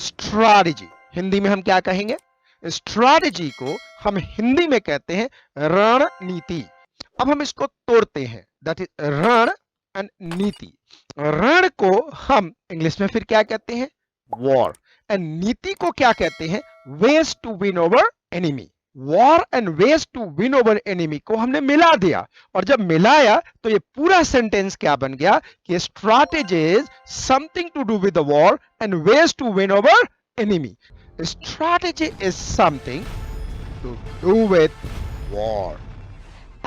Strategy. Hindi में हम क्या कहेंगे? स्ट्रैटेजी को हम हिंदी में कहते हैं रणनीति। अब हम इसको तोड़ते हैं, दैट इज रण एंड नीति। रण को हम इंग्लिश में फिर क्या कहते हैं? वॉर। एंड नीति को क्या कहते हैं? Ways to win over enemy. War and ways to win over enemy को हमने मिला दिया, और जब मिलाया तो ये पूरा सेंटेंस क्या बन गया कि strategy is something to do with the war and ways to win over enemy. Strategy is something to do with war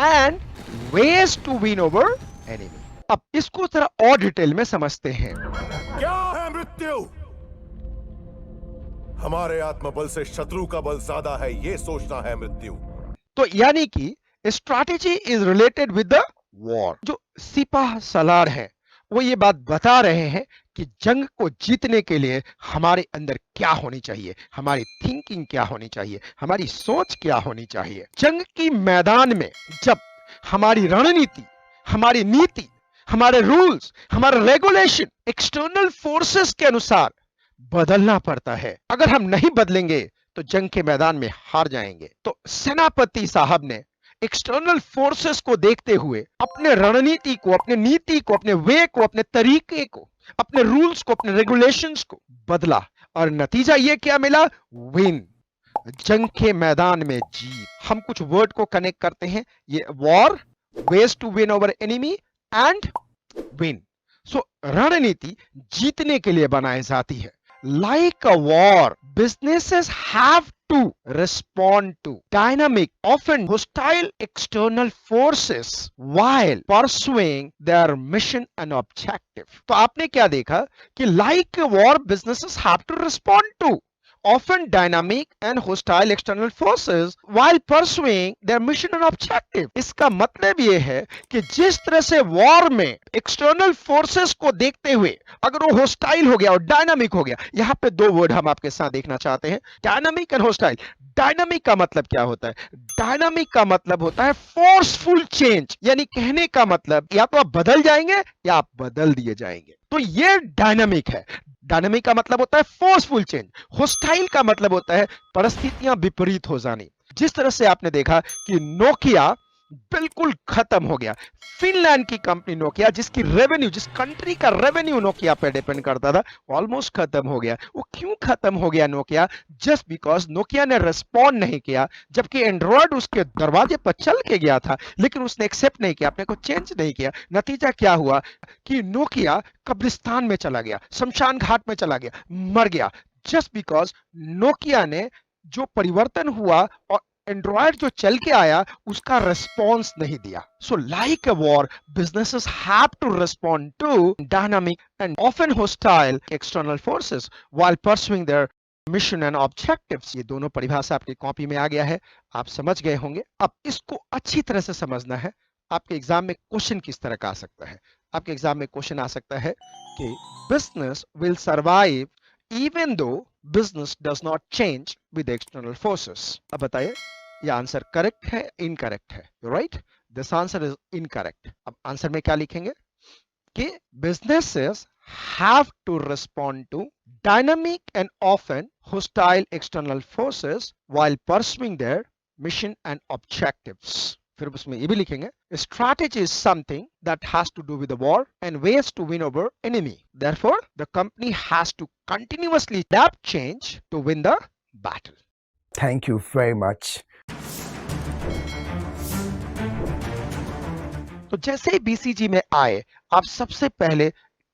and ways to win over enemy. अब इसको जरा और डिटेल में समझते हैं। क्या है मृत्यु? हमारे आत्मबल से शत्रु का बल ज्यादा है, ये सोचना है मृत्यु। तो यानी कि strategy is related with the war. जो सिपाह सलार है वो ये बात बता रहे हैं कि जंग को जीतने के लिए हमारे अंदर क्या होनी चाहिए, हमारी थिंकिंग क्या होनी चाहिए, हमारी सोच क्या होनी चाहिए। जंग की मैदान में जब हमारी रणनीति, हमारी नीति, हमारे रूल्स, हमारे रेगुलेशन एक्सटर्नल फोर्सेस के अनुसार बदलना पड़ता है। अगर हम नहीं बदलेंगे तो जंग के मैदान में हार जाएंगे। तो सेनापति साहब ने एक्सटर्नल फोर्सेस को देखते हुए अपने रणनीति को, अपने नीति को, अपने वे को, अपने तरीके को, अपने रूल्स को, अपने रेगुलेशंस को बदला, और नतीजा ये क्या मिला? विन। जंग के मैदान में जीत। हम कुछ वर्ड को कनेक्ट करते हैं, ये war, ways to win over enemy and win. So रणनीति जीतने के लिए बनाई जाती है। Like a war, businesses have to respond to dynamic, often hostile external forces while pursuing their mission and objective. तो आपने क्या देखा कि like a war, businesses have to respond to often dynamic and hostile external forces while pursuing their mission and objective. इसका मतलब ये है कि जिस तरह से वॉर में एक्सटर्नल फोर्सेस को देखते हुए अगर वो होस्टाइल हो गया और डायनामिक हो गया, यहां पे दो वर्ड हम आपके साथ देखना चाहते हैं, डायनामिक एंड होस्टाइल। डायनामिक का मतलब क्या होता है? डायनामिक का मतलब होता है फोर्सफुल चेंज, यानी कहने का मतलब या तो आप बदल जाएंगे या आप बदल दिए जाएंगे। तो ये डायनामिक है। डायनामिक का मतलब होता है फोर्सफुल चेंज। होस्टाइल का मतलब होता है परिस्थितियां विपरीत हो जानी। जिस तरह से आपने देखा कि नोकिया बिल्कुल खत्म हो गया। फिनलैंड की कंपनी नोकिया, जिसकी रेवेन्यू, जिस कंट्री का रेवेन्यू नोकिया पे डिपेंड करता था, ऑलमोस्ट खत्म हो गया। वो क्यों खत्म हो गया नोकिया? जस्ट बिकॉज नोकिया ने रिस्पॉन्ड नहीं किया, जबकि एंड्रॉयड उसके दरवाजे पर चल के गया था, लेकिन उसने एक्सेप्ट नहीं किया, अपने को चेंज नहीं किया। नतीजा क्या हुआ कि नोकिया कब्रिस्तान में चला गया, शमशान घाट में चला गया, मर गया, जस्ट बिकॉज नोकिया ने जो परिवर्तन हुआ और एंड्रॉयड जो चल के आया उसका रिस्पॉन्स नहीं दिया। So like a war, businesses have to respond to dynamic and often hostile external forces while pursuing their mission and objectives. ये दोनों परिभाषा आपकी कॉपी में आ गया है, आप समझ गए होंगे। अब इसको अच्छी तरह से समझना है। आपके एग्जाम में क्वेश्चन किस तरह का आ सकता है? आपके एग्जाम में क्वेश्चन आ सकता है कि business will survive even though business does not change with external forces. अब बताइए ये आंसर करेक्ट है, इनकरेक्ट है? Right, this answer is incorrect. अब आंसर में क्या लिखेंगे कि businesses have to respond to dynamic and often hostile external forces while pursuing their mission and objectives. फिर उसमें ये भी लिखेंगे strategy is something that has to do with the war and ways to win over enemy. Therefore, the company has to continuously adapt change to win the battle. Thank you very much. तो जैसे ही BCG में आए, आप सबसे पहले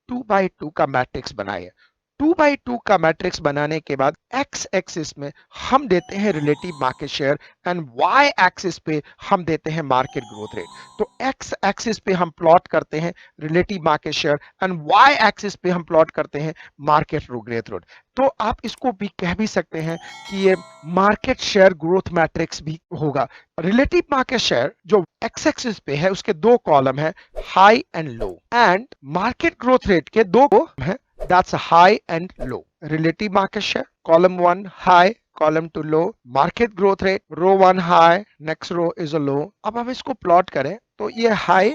2x2 का matrix बनाए। 2x2 का मैट्रिक्स बनाने के बाद एक्स एक्सिस में हम देते हैं relative market share and Y axis पे हम देते हैं मार्केट ग्रोथ रेट। तो एक्स एक्सिस पे हम प्लॉट करते हैं relative market share and Y axis पे हम प्लॉट करते हैं मार्केट ग्रोथ रेट। तो आप इसको भी कह भी सकते हैं कि ये मार्केट शेयर ग्रोथ मैट्रिक्स भी होगा। रिलेटिव मार्केट शेयर जो एक्स एक्सिस पे है उसके दो कॉलम है, high and low, and market growth rate के दो है, that's high and low. Relative market share, column 1 high, column 2 low. Market growth rate, row 1 high, next row is a low. अब हम इसको प्लॉट करें तो ये हाई,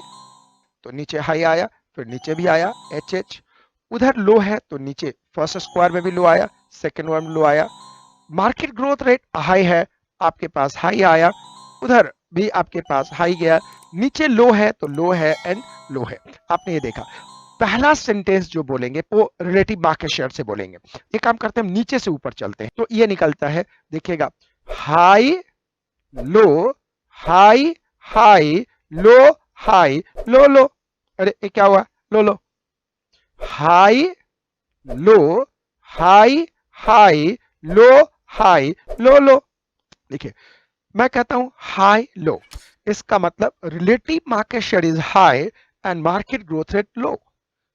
तो नीचे हाई आया, फिर नीचे भी आया HH, उधर लो है तो नीचे फर्स्ट स्क्वायर में भी लो आया, सेकेंड वन लो आया। मार्केट ग्रोथ रेट हाई है, आपके पास हाई आया, उधर भी आपके पास हाई गया, नीचे लो है तो लो है एंड लो है। आपने ये देखा, पहला सेंटेंस जो बोलेंगे वो रिलेटिव मार्केट शेयर से बोलेंगे। ये काम करते हैं, हम नीचे से ऊपर चलते हैं, तो ये निकलता है, देखिएगा, high low high high low high low low. अरे ये क्या हुआ, low low, high low high high low high low low. देखिए, मैं कहता हूं हाई लो, इसका मतलब relative market share is high and market growth rate low.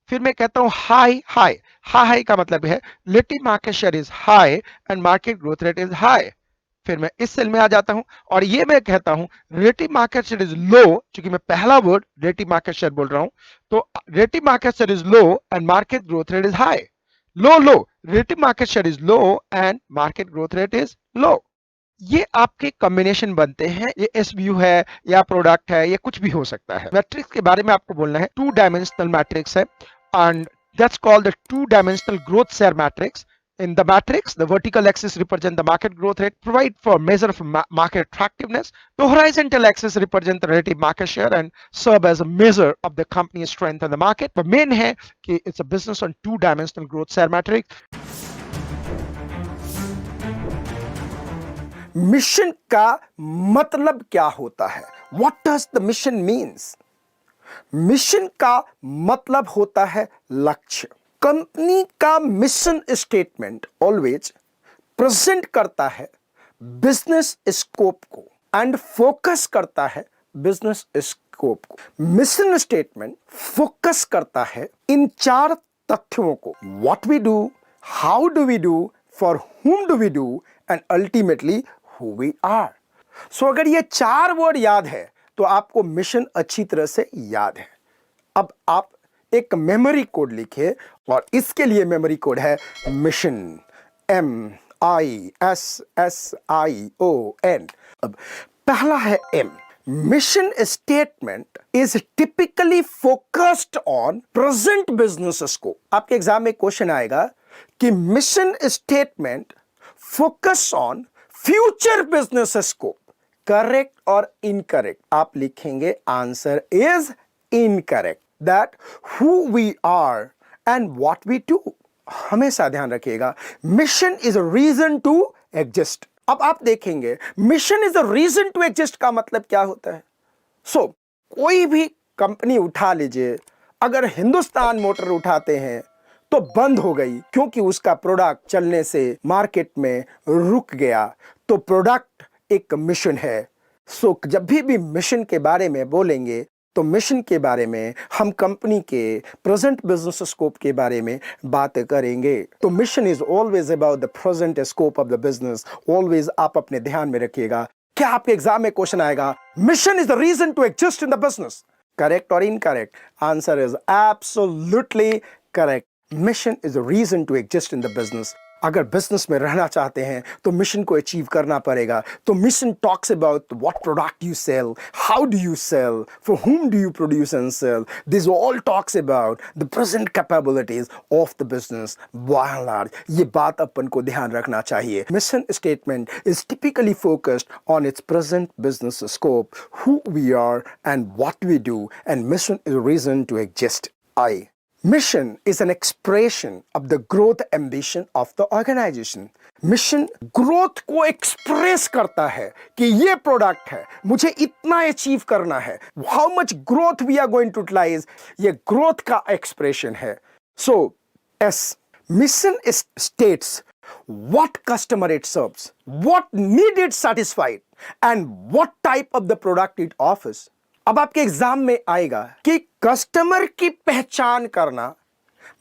फिर मैं कहता हूं हाई हाई, हाई हाई का मतलब है relative market share is high and market growth rate is high. फिर मैं इस सेल में आ जाता हूं और ये मैं कहता हूं relative market share is low, क्योंकि मैं पहला वर्ड रिलेटिव मार्केट शेयर बोल रहा हूं, तो relative market share is low and market growth rate is high. Low low, relative market share is low and market growth rate is low. ये आपके combination बनते हैं, ये एसबीयू है या प्रोडक्ट है, ये कुछ भी हो सकता है। मैट्रिक्स के बारे में आपको बोलना है, टू डायमेंशनल मैट्रिक्स है and that's called the two dimensional growth share matrix. In the matrix, the vertical axis represent the market growth rate, provide for measure of market attractiveness. The horizontal axis represent the relative market share and serve as a measure of the company's strength in the market. The main है कि it's a business on two-dimensional growth share matrix. Mission का मतलब क्या होता है? What does the mission means? Mission का मतलब होता है लक्ष्य। कंपनी का मिशन स्टेटमेंट ऑलवेज प्रेजेंट करता है बिजनेस स्कोप को एंड फोकस करता है बिजनेस स्कोप को। मिशन स्टेटमेंट फोकस करता है इन 4 तथ्यों को, what we do, how do we do, for whom do we do and ultimately who we are. So अगर ये 4 वर्ड याद है तो आपको मिशन अच्छी तरह से याद है। अब आप एक मेमोरी कोड लिखिए और इसके लिए मेमोरी कोड है मिशन, MISSION। अब पहला है M। Mission statement is typically focused on present business scope. आपके एग्जाम में क्वेश्चन आएगा कि mission statement focus on future business scope, correct और इनकरेक्ट? आप लिखेंगे answer is incorrect, that who we are and what we do. हमेशा ध्यान रखिएगा, mission is a reason to exist. अब आप देखेंगे mission is a reason to exist का मतलब क्या होता है। सो कोई भी कंपनी उठा लीजिए, अगर हिंदुस्तान मोटर उठाते हैं तो बंद हो गई क्योंकि उसका प्रोडक्ट चलने से मार्केट में रुक गया, तो प्रोडक्ट एक मिशन है। सो जब भी मिशन के बारे में बोलेंगे तो मिशन के बारे में हम कंपनी के प्रेजेंट बिजनेस स्कोप के बारे में बात करेंगे। तो mission is always about the present scope of the business. Always आप अपने ध्यान में रखिएगा। क्या आपके एग्जाम में क्वेश्चन आएगा mission is the reason to exist in the business, correct और incorrect? Answer is absolutely correct. Mission is the reason to exist in the business. अगर बिजनेस में रहना चाहते हैं तो मिशन को अचीव करना पड़ेगा। तो mission talks about what product you sell, how do you sell, for whom do you produce and sell. This all talks about the present capabilities of the business by and large. ये बात अपन को ध्यान रखना चाहिए। Mission statement is typically focused on its present business scope, who we are and what we do, and mission is a reason to exist. Mission is an expression of the growth ambition of the organization. Mission growth को express करता है कि ये product है, मुझे इतना achieve करना है। How much growth we are going to utilize, ये ग्रोथ का एक्सप्रेशन है। So as mission states what customer it serves, what need it satisfied, and what type of the product it offers. अब आपके exam में आएगा कि customer की पहचान करना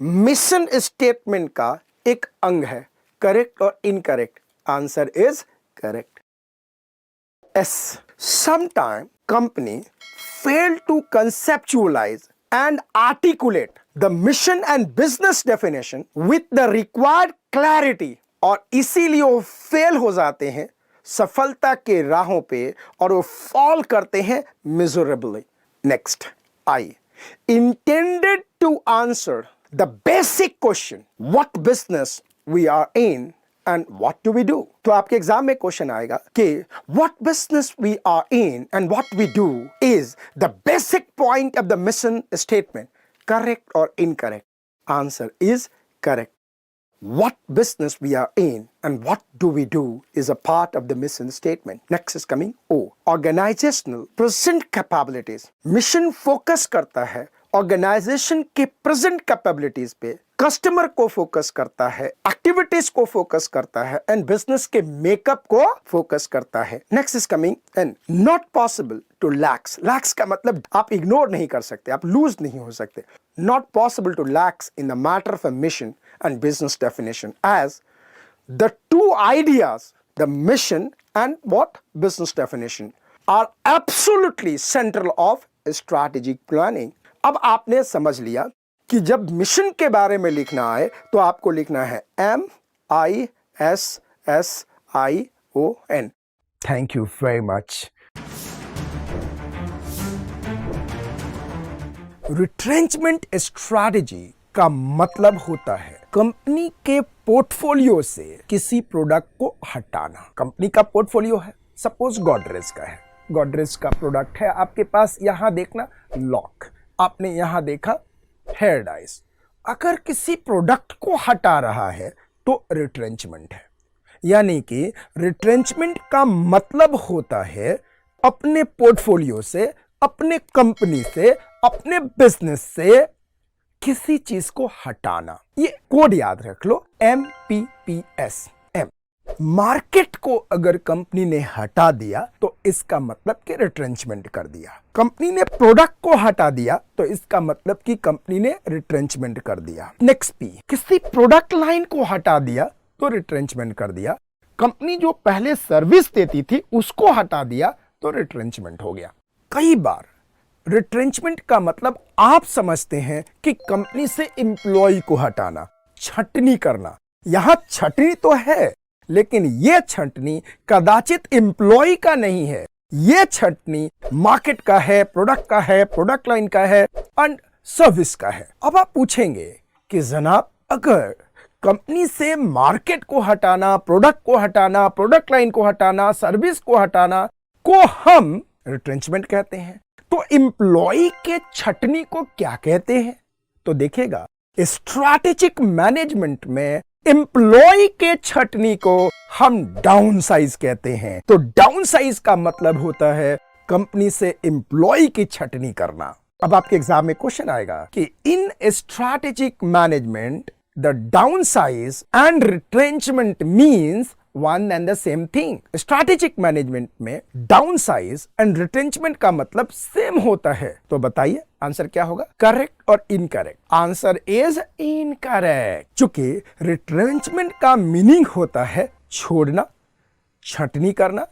मिशन स्टेटमेंट का एक अंग है, करेक्ट और incorrect? Answer is correct. As sometime company fail to conceptualise and articulate the mission and business definition with the required clarity, और इसीलिए वो फेल हो जाते हैं सफलता के राहों पे और वो फॉल करते हैं miserably. Next, I intended to answer the basic question what business we are in and what do we do? तो आपके एग्जाम में क्वेश्चन आएगा कि what business we are in and what we do is the basic point of the mission statement. Correct or incorrect? Answer is correct. What business we are in and what do we do is a part of the mission statement. Next is coming O. Organizational present capabilities. Mission focus करता है organisation के present capabilities पे, customer को focus करता है, activities को focus करता है एंड बिजनेस के मेकअप को फोकस करता है. Next is coming and not possible to lax. Lax का मतलब आप इग्नोर नहीं कर सकते, आप लूज नहीं हो सकते. Not possible to lax in the matter of a mission and business definition as the two ideas, the mission and what business definition are absolutely central of strategic planning. अब आपने समझ लिया कि जब मिशन के बारे में लिखना आए तो आपको लिखना है MISSION. Thank you very much. Retrenchment strategy का मतलब होता है कंपनी के पोर्टफोलियो से किसी प्रोडक्ट को हटाना. कंपनी का पोर्टफोलियो है, सपोज गोदरेज का है. गोदरेज का प्रोडक्ट है आपके पास, यहां देखना लॉक, आपने यहां देखा हेयर डाइस. अगर किसी प्रोडक्ट को हटा रहा है तो रिट्रेंचमेंट है. यानी कि रिट्रेंचमेंट का मतलब होता है अपने पोर्टफोलियो से, अपने कंपनी से, अपने बिजनेस से किसी चीज को हटाना. ये कोड याद रख लो, MPPS. मार्केट को अगर कंपनी ने हटा दिया तो इसका मतलब कि रिट्रेंचमेंट कर दिया. कंपनी ने प्रोडक्ट को हटा दिया तो इसका मतलब कि कंपनी ने रिट्रेंचमेंट कर दिया. नेक्स्ट P, किसी प्रोडक्ट लाइन को हटा दिया तो रिट्रेंचमेंट कर दिया. कंपनी जो पहले सर्विस देती थी उसको हटा दिया तो रिट्रेंचमेंट हो गया. कई बार रिट्रेंचमेंट का मतलब आप समझते हैं कि कंपनी से एम्प्लॉय को हटाना, छटनी करना. यहां छटनी तो है लेकिन यह छंटनी कदाचित एम्प्लॉय का नहीं है. यह छंटनी मार्केट का है, प्रोडक्ट का है, प्रोडक्ट लाइन का है एंड सर्विस का है. अब आप पूछेंगे कि जनाब अगर कंपनी से मार्केट को हटाना, प्रोडक्ट को हटाना, प्रोडक्ट लाइन को हटाना, सर्विस को हटाना को हम रिट्रेंचमेंट कहते हैं तो एम्प्लॉय के छटनी को क्या कहते हैं? तो देखिएगा स्ट्रैटेजिक मैनेजमेंट में एम्प्लॉय के छटनी को हम डाउन साइज कहते हैं. तो डाउन साइज का मतलब होता है कंपनी से एम्प्लॉय की छटनी करना. अब आपके एग्जाम में क्वेश्चन आएगा कि इन strategic management the down size and retrenchment means one and the same thing. Strategic management में डाउन साइज एंड रिट्रेंचमेंट का मतलब सेम होता है. तो बताइए आंसर क्या होगा, करेक्ट और इनकरेक्ट? Answer is incorrect. चूंकि रिट्रेंचमेंट का मीनिंग होता है छोड़ना, छटनी करना,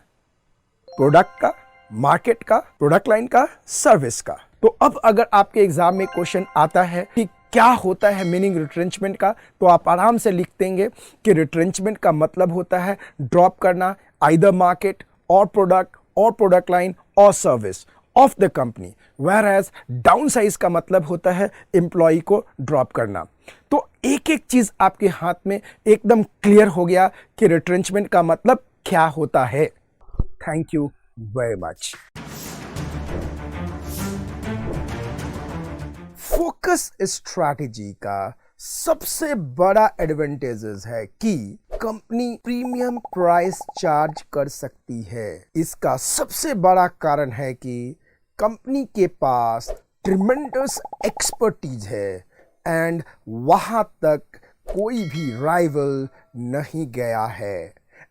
प्रोडक्ट का, मार्केट का, प्रोडक्ट लाइन का, सर्विस का. तो अब अगर आपके एग्जाम में क्वेश्चन आता है कि क्या होता है मीनिंग रिट्रेंचमेंट का, तो आप आराम से लिख देंगे कि रिट्रेंचमेंट का मतलब होता है ड्रॉप करना आइदर मार्केट और प्रोडक्ट लाइन और service of the company, whereas down size का मतलब होता है एम्प्लॉय को ड्रॉप करना. तो एक एक चीज आपके हाथ में एकदम क्लियर हो गया कि रिट्रेंचमेंट का मतलब क्या होता है. Thank you very much. Focus strategy का सबसे बड़ा एडवांटेजेस है कि कंपनी प्रीमियम प्राइस चार्ज कर सकती है. इसका सबसे बड़ा कारण है कि कंपनी के पास ट्रिमेंडस एक्सपर्टीज है एंड वहां तक कोई भी राइवल नहीं गया है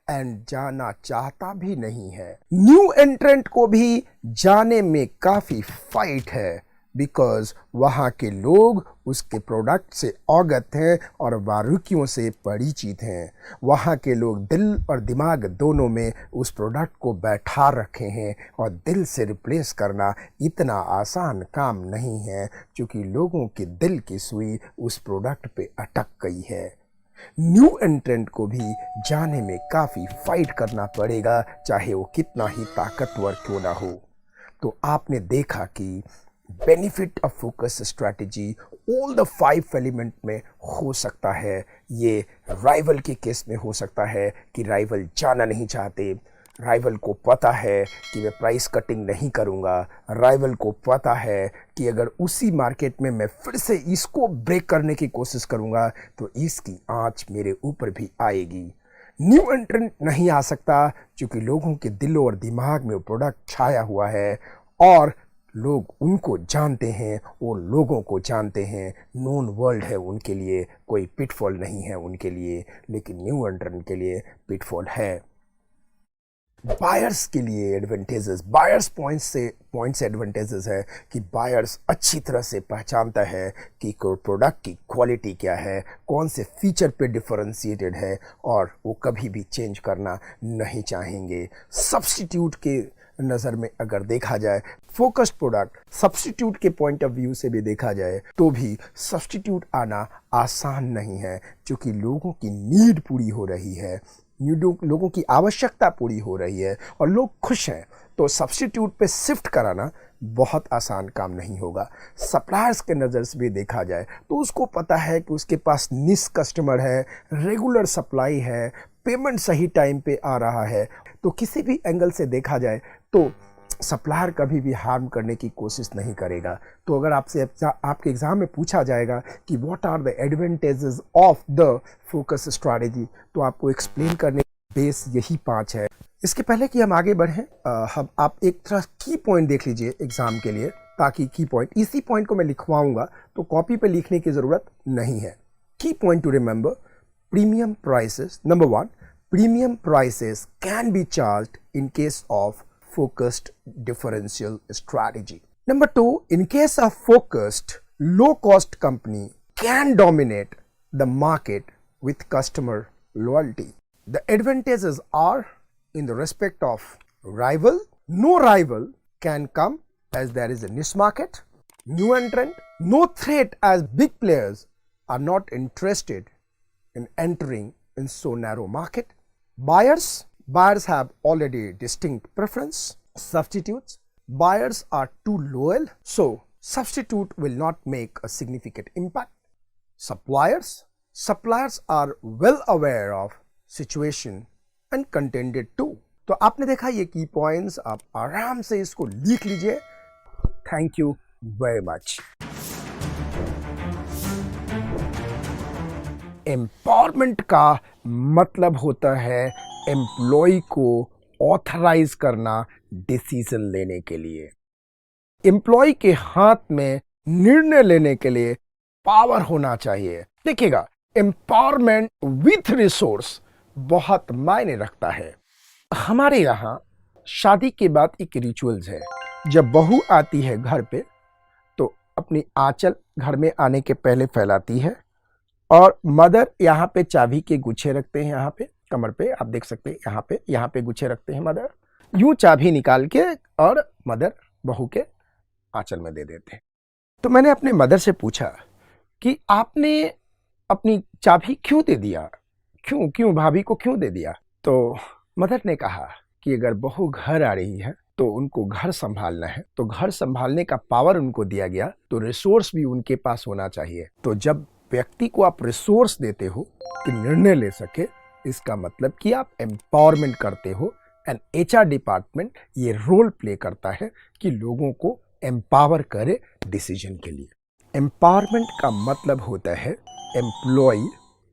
एंड जाना चाहता भी नहीं है. न्यू एंट्रेंट को भी जाने में काफी फाइट है बिकॉज वहाँ के लोग उसके प्रोडक्ट से अवगत हैं और बारीकियों से परिचित हैं. वहाँ के लोग दिल और दिमाग दोनों में उस प्रोडक्ट को बैठा रखे हैं और दिल से रिप्लेस करना इतना आसान काम नहीं है क्योंकि लोगों के दिल की सुई उस प्रोडक्ट पे अटक गई है. न्यू एंट्रेंट को भी जाने में काफ़ी फाइट करना पड़ेगा चाहे वो कितना ही ताकतवर क्यों ना हो. तो आपने देखा कि benefit of focus strategy all the 5 element में हो सकता है। ये राइवल के केस में हो सकता है कि राइवल जाना नहीं चाहते, राइवल को पता है कि मैं प्राइस कटिंग नहीं करूंगा, राइवल को पता है कि अगर उसी मार्केट में मैं फिर से इसको ब्रेक करने की कोशिश करूंगा तो इसकी आंच मेरे ऊपर भी आएगी। न्यू एंट्रेंट नहीं आ सकता क्योंकि लोगों के दिलों और दिमाग में वो प्रोडक्ट छाया हुआ है और लोग उनको जानते हैं, वो लोगों को जानते हैं, नोन वर्ल्ड है उनके लिए, कोई पिटफॉल नहीं है उनके लिए। लेकिन न्यू एंट्रेंट के लिए पिटफॉल है। बायर्स के लिए एडवांटेजेस, बायर्स पॉइंट्स एडवांटेजेस है कि बायर्स अच्छी तरह से पहचानता है कि प्रोडक्ट की क्वालिटी क्या है, कौन से फीचर पे डिफरेंशिएटेड है और वो कभी भी चेंज करना नहीं चाहेंगे। सब्स्टिट्यूट के नज़र में अगर देखा जाए, फोकस्ड प्रोडक्ट सब्स्टिट्यूट के पॉइंट ऑफ व्यू से भी देखा जाए तो भी सब्स्टिट्यूट आना आसान नहीं है क्योंकि लोगों की नीड पूरी हो रही है, लोगों की आवश्यकता पूरी हो रही है और लोग खुश हैं। तो सब्स्टिट्यूट पे शिफ्ट कराना बहुत आसान काम नहीं होगा। सप्लायर्स के नज़र से भी देखा जाए तो उसको पता है कि उसके पास निश कस्टमर है, रेगुलर सप्लाई है, पेमेंट सही टाइम पे आ रहा है। तो किसी भी एंगल से देखा जाए तो सप्लायर कभी भी हार्म करने की कोशिश नहीं करेगा। तो अगर आपसे आपके एग्ज़ाम में पूछा जाएगा कि what are the advantages of the focus strategy, तो आपको एक्सप्लेन करने बेस यही 5 है। इसके पहले कि हम आगे बढ़ें, हम आप एक तरह की पॉइंट देख लीजिए एग्ज़ाम के लिए, ताकि की पॉइंट, इसी पॉइंट को मैं लिखवाऊंगा तो कॉपी पे लिखने की ज़रूरत नहीं है। की point two remember, premium prices. Number 1, premium prices can be charged in case of focused differential strategy. Number 2, in case of focused low cost company can dominate the market with customer loyalty. The advantages are in the respect of rival. No rival can come as there is a niche market. New entrant, no threat as big players are not interested in entering in so narrow market. Buyers have already distinct preference. Substitutes, buyers are too loyal, so substitute will not make a significant impact. Suppliers are well aware of situation and contented too. तो आपने देखा ये की points, आप आराम से इसको लिख लीजिए। Thank you very much. Empowerment का मतलब होता है एम्प्लॉय को ऑथराइज करना डिसीजन लेने के लिए। एम्प्लॉय के हाथ में निर्णय लेने के लिए पावर होना चाहिए। देखिएगा, एम्पावरमेंट विथ रिसोर्स बहुत मायने रखता है। हमारे यहाँ शादी के बाद एक रिचुअल्स है, जब बहू आती है घर पे तो अपनी आंचल घर में आने के पहले फैलाती है और मदर यहाँ पे चाबी के गुच्छे रखते हैं, यहाँ पे कमर पे आप देख सकते हैं, यहाँ पे गुच्छे रखते हैं मदर, यूं चाबी निकाल के और मदर बहू के आंचल में दे देते हैं। तो मैंने अपने मदर से पूछा कि आपने अपनी चाबी क्यों दे दिया, क्यों भाभी को क्यों दे दिया? तो मदर ने कहा कि अगर बहू घर आ रही है तो उनको घर संभालना है, तो घर संभालने का पावर उनको दिया गया, तो रिसोर्स भी उनके पास होना चाहिए। तो जब व्यक्ति को आप रिसोर्स देते हो कि निर्णय ले सके, इसका मतलब कि आप एम्पावरमेंट करते हो। एंड एचआर डिपार्टमेंट ये रोल प्ले करता है कि लोगों को एम्पावर करे डिसीजन के लिए। एम्पावरमेंट का मतलब होता है एम्प्लॉय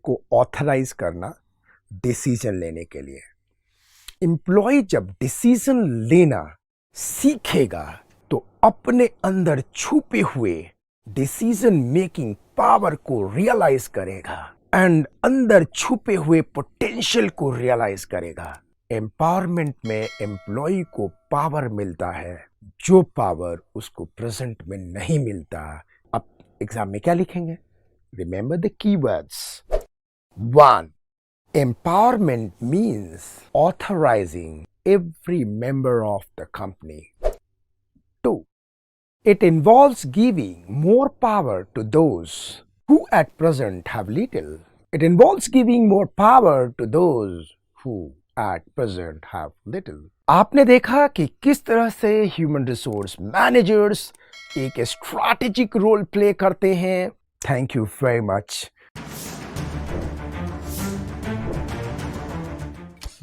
को ऑथराइज करना डिसीजन लेने के लिए। एम्प्लॉय जब डिसीजन लेना सीखेगा तो अपने अंदर छुपे हुए डिसीजन मेकिंग पावर को रियलाइज करेगा एंड अंदर छुपे हुए पोटेंशियल को रियलाइज करेगा। एम्पावरमेंट में एम्प्लॉय को पावर मिलता है, जो पावर उसको प्रेजेंट में नहीं मिलता। अब एग्जाम में क्या लिखेंगे? Remember the keywords. 1, empowerment means authorizing every member of the company. 2, it involves giving more power to those who at present have little. It involves giving more power to those who at present have little. आपने देखा कि किस तरह से human resource managers एक strategic role play करते हैं। Thank you very much.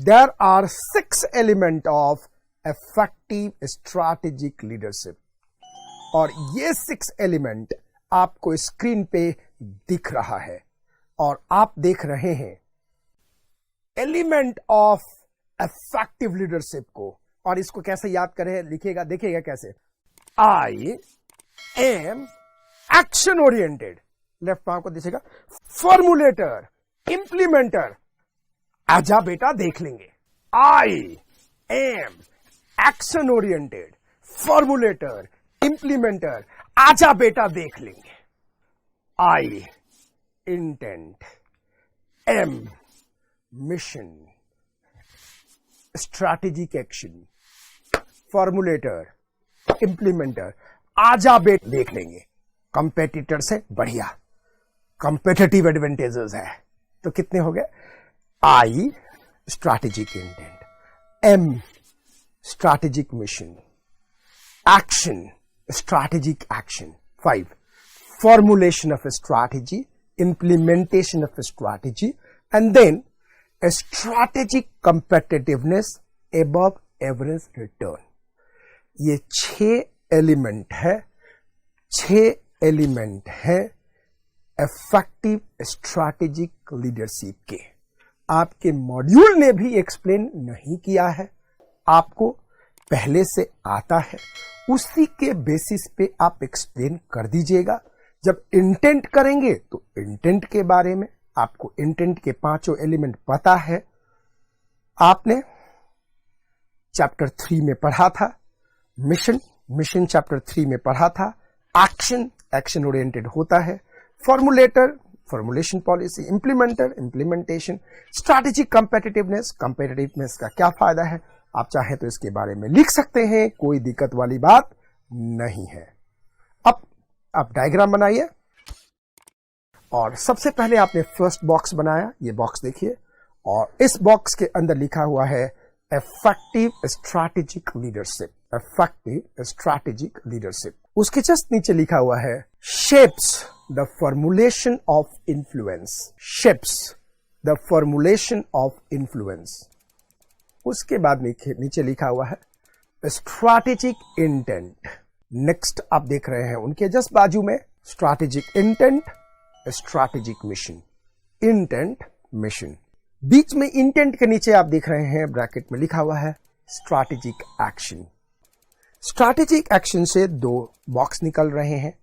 There are 6 elements of effective strategic leadership और ये 6 एलिमेंट आपको स्क्रीन पे दिख रहा है और आप देख रहे हैं एलिमेंट ऑफ इफेक्टिव लीडरशिप को। और इसको कैसे याद करें, लिखिएगा, देखिएगा कैसे। I am action oriented, left पांव को दीजिएगा, फॉर्मुलेटर, इंप्लीमेंटर, आजा बेटा देख लेंगे। I am action oriented, formulator, implementer, आजा बेटा देख लेंगे। I intent, M mission, strategic action, formulator, implementer, आजा बेटा देख लेंगे। कंपेटिटर से बढ़िया कंपेटिटिव एडवांटेजेस है। तो कितने हो गए? I strategic intent, M strategic mission, action strategic action, 5 formulation of a strategy, implementation of a strategy, and then a strategic competitiveness above average return. ये 6 एलिमेंट है इफेक्टिव स्ट्रैटेजिक लीडरशिप के। आपके module ने भी एक्सप्लेन नहीं किया है, आपको पहले से आता है, उसी के बेसिस पे आप एक्सप्लेन कर दीजिएगा। जब इंटेंट करेंगे तो इंटेंट के बारे में आपको इंटेंट के 5 एलिमेंट पता है, आपने चैप्टर 3 में पढ़ा था। मिशन चैप्टर 3 में पढ़ा था। एक्शन ओरिएंटेड होता है। Formulator, formulation policy, implementer, implementation, strategic competitiveness का क्या फायदा है, आप चाहें तो इसके बारे में लिख सकते हैं, कोई दिक्कत वाली बात नहीं है। अब आप डायग्राम बनाइए और सबसे पहले आपने फर्स्ट बॉक्स बनाया, ये बॉक्स देखिए, और इस बॉक्स के अंदर लिखा हुआ है effective strategic leadership. Effective strategic leadership, उसके जस्ट नीचे लिखा हुआ है shapes the formulation of influence. Shapes the formulation of influence. उसके बाद नीचे लिखा हुआ है स्ट्रैटेजिक इंटेंट। नेक्स्ट आप देख रहे हैं उनके जस्ट बाजू में strategic intent, strategic mission, intent mission. बीच में इंटेंट के नीचे आप देख रहे हैं ब्रैकेट में लिखा हुआ है स्ट्रैटेजिक एक्शन। स्ट्रैटेजिक एक्शन से 2 बॉक्स निकल रहे हैं,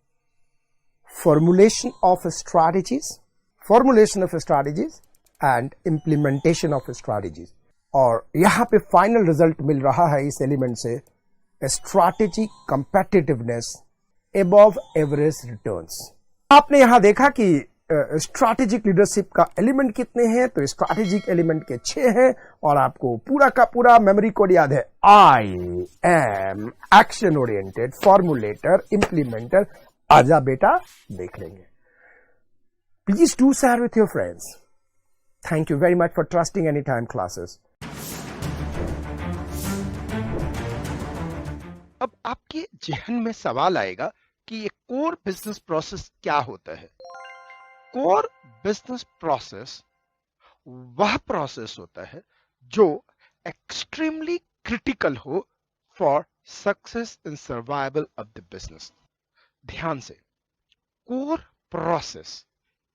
formulation of strategies and implementation of strategies. और यहां पे फाइनल रिजल्ट मिल रहा है इस एलिमेंट से strategic competitiveness above average returns. आपने यहां देखा कि स्ट्रैटेजिक लीडरशिप का एलिमेंट कितने हैं, तो स्ट्रैटेजिक एलिमेंट के 6 हैं और आपको पूरा का पूरा मेमोरी कोड याद है। I am action oriented, formulator, implementer, आजा बेटा देख लेंगे। Please do share with your friends. Thank you very much for trusting any time classes. अब आपके जहन में सवाल आएगा कि ये कोर बिजनेस प्रोसेस क्या होता है। कोर बिजनेस प्रोसेस वह प्रोसेस होता है जो एक्सट्रीमली क्रिटिकल हो for success in survival of the business. ध्यान से, कोर प्रोसेस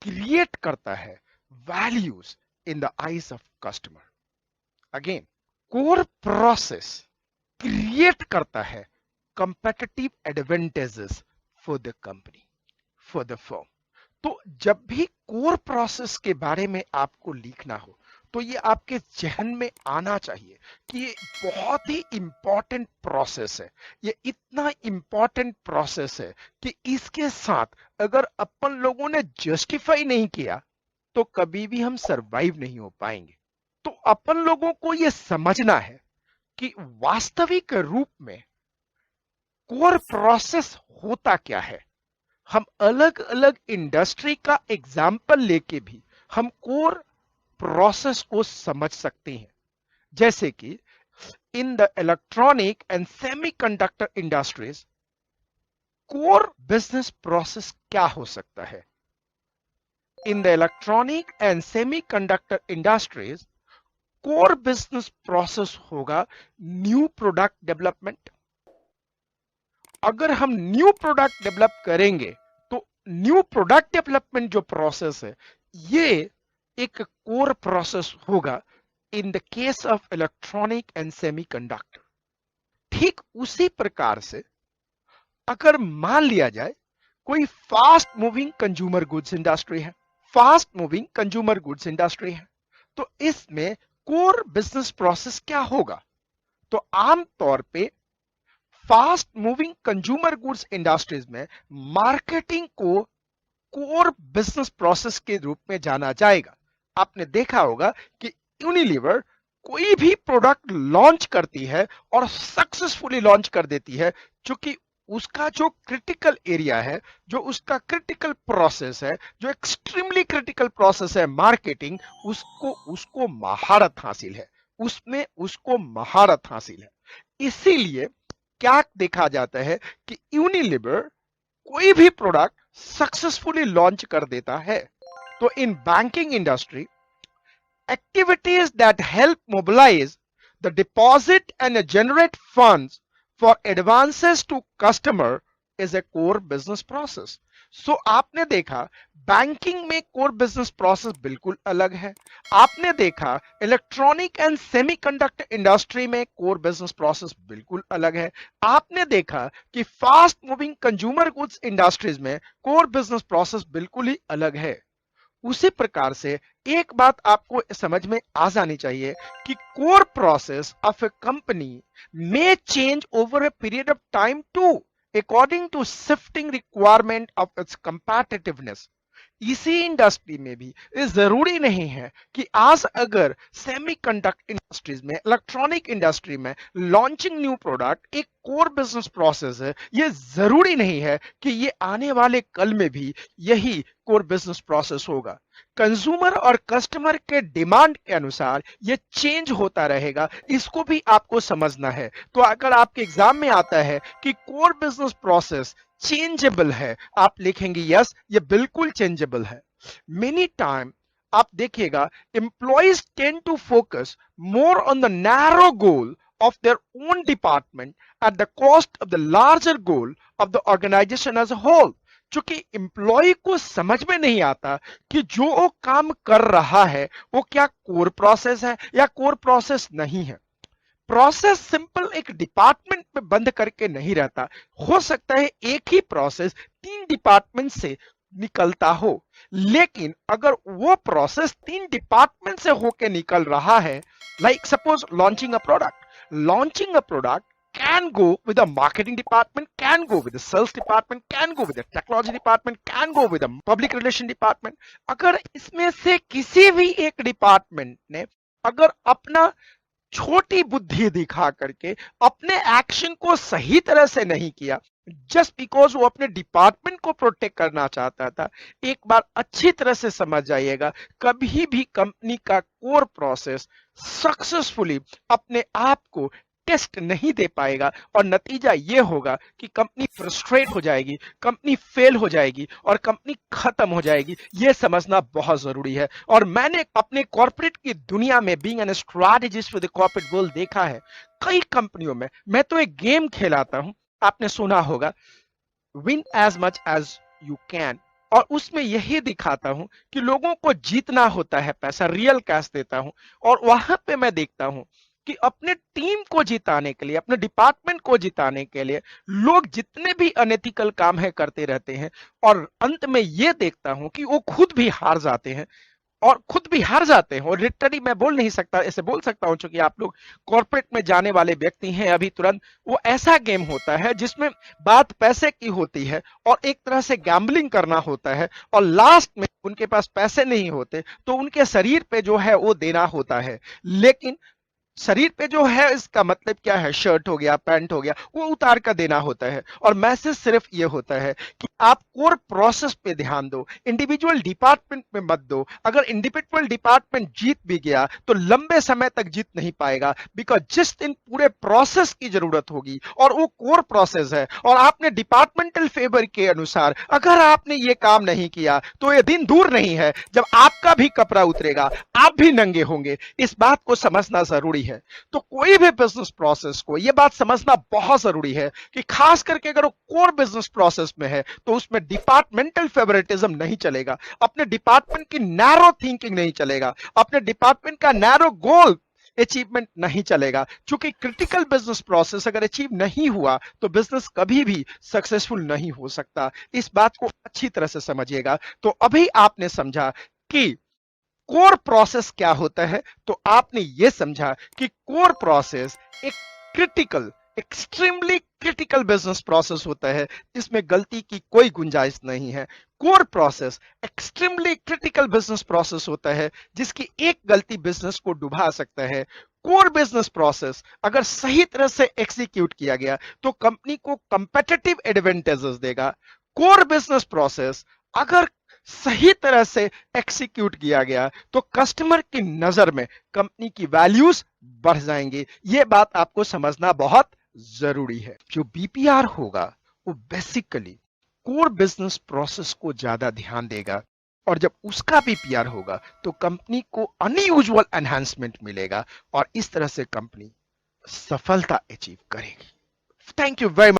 क्रिएट करता है values in the eyes of customer. Again, core process create करता है competitive advantages for the company, for the firm। तो जब भी कोर प्रोसेस के बारे में आपको लिखना हो तो ये आपके जहन में आना चाहिए कि ये बहुत ही इंपॉर्टेंट प्रोसेस है। ये इतना इंपॉर्टेंट प्रोसेस है कि इसके साथ अगर अपन लोगों ने जस्टिफाई नहीं किया तो कभी भी हम सरवाइव नहीं हो पाएंगे। तो अपन लोगों को ये समझना है कि वास्तविक रूप में कोर प्रोसेस होता क्या है। हम अलग अलग इंडस्ट्री का एग्जाम्पल लेके भी हम कोर प्रोसेस को समझ सकते हैं। जैसे कि in the electronic and semiconductor industries, core business process क्या हो सकता है? In the electronic and semiconductor industries core business process होगा न्यू प्रोडक्ट डेवलपमेंट। अगर हम न्यू प्रोडक्ट डेवलप करेंगे तो न्यू प्रोडक्ट डेवलपमेंट जो प्रोसेस है ये एक कोर प्रोसेस होगा in the case of electronic and semiconductor. ठीक उसी प्रकार से अगर मान लिया जाए कोई fast moving consumer goods industry है, fast moving consumer goods industry है, तो इसमें कोर बिजनेस प्रोसेस क्या होगा? तो आमतौर पे fast moving consumer goods industries में मार्केटिंग को कोर बिजनेस प्रोसेस के रूप में जाना जाएगा। आपने देखा होगा कि यूनिलीवर कोई भी प्रोडक्ट लॉन्च करती है और सक्सेसफुली लॉन्च कर देती है, क्योंकि उसका जो क्रिटिकल एरिया है, जो उसका क्रिटिकल प्रोसेस है, जो एक्सट्रीमली क्रिटिकल प्रोसेस है मार्केटिंग, उसको महारत हासिल है, उसमें उसको महारत हासिल है। इसीलिए क्या देखा जाता है कि यूनिलीवर कोई भी प्रोडक्ट सक्सेसफुली लॉन्च कर देता है। तो in banking industry activities that help mobilize the deposit and generate funds for advances to customer is a core business process. So आपने देखा बैंकिंग में कोर बिजनेस प्रोसेस बिल्कुल अलग है। आपने देखा इलेक्ट्रॉनिक एंड सेमीकंडक्टर इंडस्ट्री में कोर बिजनेस प्रोसेस बिल्कुल अलग है। आपने देखा कि fast moving consumer goods industries में कोर बिजनेस प्रोसेस बिल्कुल ही अलग है। उसी प्रकार से एक बात आपको समझ में आ जानी चाहिए कि core process of a company may change over a period of time to according to shifting requirement of its competitiveness. इसी इंडस्ट्री में भी ये जरूरी नहीं है कि आज अगर सेमीकंडक्टर इंडस्ट्रीज में, इलेक्ट्रॉनिक इंडस्ट्री में लॉन्चिंग न्यू प्रोडक्ट एक कोर बिजनेस प्रोसेस है, ये जरूरी नहीं है कि ये आने वाले कल में भी यही कोर बिजनेस प्रोसेस होगा। कंज्यूमर और कस्टमर के डिमांड के अनुसार ये चेंज होता रहेगा, इसको भी आपको समझना है। तो अगर आपके एग्जाम में आता है कि कोर बिजनेस प्रोसेस चेंजेबल है, आप लिखेंगे यस, ये बिल्कुल चेंजेबल है। मेनी टाइम आप देखिएगा employees tend to focus more on the narrow goal of their own department at the cost of the larger goal of the organization as a whole। क्योंकि employ को समझ में नहीं आता कि जो वो काम कर रहा है वो क्या कोर प्रोसेस है या कोर प्रोसेस नहीं है। प्रोसेस सिंपल एक डिपार्टमेंट में बंद करके नहीं रहता। हो सकता है एक ही प्रोसेस 3 डिपार्टमेंट से निकलता हो, लेकिन अगर वो प्रोसेस 3 डिपार्टमेंट से होके निकल रहा है, like suppose launching a product can go with the marketing department, can go with the sales department, can go with the technology department, can go with the public relation department। अगर इसमें से किसी भी एक डिपार्टमेंट ने अगर अपना छोटी बुद्धि दिखा करके अपने एक्शन को सही तरह से नहीं किया, जस्ट बिकॉज वो अपने डिपार्टमेंट को प्रोटेक्ट करना चाहता था, एक बार अच्छी तरह से समझ जाइएगा, कभी भी कंपनी का कोर प्रोसेस सक्सेसफुली अपने आप को टेस्ट नहीं दे पाएगा और नतीजा यह होगा कि कंपनी फ्रस्ट्रेट हो जाएगी, कंपनी फेल हो जाएगी और कंपनी खत्म हो जाएगी। यह समझना बहुत जरूरी है। और मैंने अपने कॉर्पोरेट की दुनिया में being an strategist for the corporate world देखा है, कई कंपनियों में मैं तो एक गेम खेलाता हूं, आपने सुना होगा win as much as you can, और उसमें यही दिखाता हूं कि लोगों को जीतना होता है, पैसा रियल कैश देता हूं, और वहां पे मैं देखता हूं कि अपने टीम को जिताने के लिए, अपने डिपार्टमेंट को जिताने के लिए लोग जितने भी अनएथिकल काम है करते रहते हैं, और अंत में यह देखता हूं कि वो खुद भी हार जाते हैं और लिटरली मैं बोल नहीं सकता, ऐसे बोल सकता हूं क्योंकि आप लोग कॉर्पोरेट में जाने वाले व्यक्ति हैं अभी तुरंत। वो ऐसा गेम होता है जिसमें बात पैसे की होती है और एक तरह से गैम्बलिंग करना होता है, और लास्ट में उनके पास पैसे नहीं होते तो उनके शरीर पे जो है वो देना होता है। लेकिन शरीर पे जो है इसका मतलब क्या है, शर्ट हो गया, पैंट हो गया, वो उतार कर देना होता है। और मैसेज सिर्फ ये होता है कि आप कोर प्रोसेस पे ध्यान दो, इंडिविजुअल डिपार्टमेंट में मत दो। अगर इंडिविजुअल डिपार्टमेंट जीत भी गया तो लंबे समय तक जीत नहीं पाएगा, बिकॉज जिस दिन पूरे प्रोसेस की जरूरत होगी और वो कोर प्रोसेस है, और आपने डिपार्टमेंटल फेवर के अनुसार अगर आपने ये काम नहीं किया तो ये दिन दूर नहीं है जब आपका भी कपड़ा उतरेगा, आप भी नंगे होंगे। इस बात को समझना जरूरी है। तो कोई भी बिजनेस प्रोसेस को ये बात समझना बहुत जरूरी है कि खास करके अगर वो कोर बिजनेस प्रोसेस में है तो उसमें डिपार्टमेंटल फेवरेटिज्म नहीं चलेगा, अपने डिपार्टमेंट की नैरो थिंकिंग नहीं चलेगा, अपने डिपार्टमेंट का नैरो गोल अचीवमेंट नहीं चलेगा। क्योंकि क्रिटिकल बिजनेस प्रोसेस अगर अचीव नहीं हुआ तो बिजनेस कभी भी सक्सेसफुल नहीं हो सकता। इस बात को अच्छी तरह से समझिएगा। तो अभी आपने समझा कि कोर प्रोसेस क्या होता है, तो आपने यह समझा कि कोर प्रोसेस एक critical, extremely critical business process होता है जिसमें गलती की कोई गुंजाइश नहीं है। Core process extremely critical business process होता है जिसकी एक गलती बिजनेस को डुबा सकता है। कोर बिजनेस प्रोसेस अगर सही तरह से एग्जीक्यूट किया गया तो कंपनी को कंपेटिटिव एडवांटेजेस देगा। कोर बिजनेस प्रोसेस अगर सही तरह से एक्सिक्यूट किया गया तो कस्टमर की नजर में कंपनी की वैल्यूज बढ़ जाएंगे। यह बात आपको समझना बहुत जरूरी है। जो बीपीआर होगा वो बेसिकली कोर बिजनेस प्रोसेस को ज्यादा ध्यान देगा, और जब उसका बीपीआर होगा तो कंपनी को अनयूजुअल एनहांसमेंट मिलेगा और इस तरह से कंपनी सफलता अचीव करेगी। Thank you very much.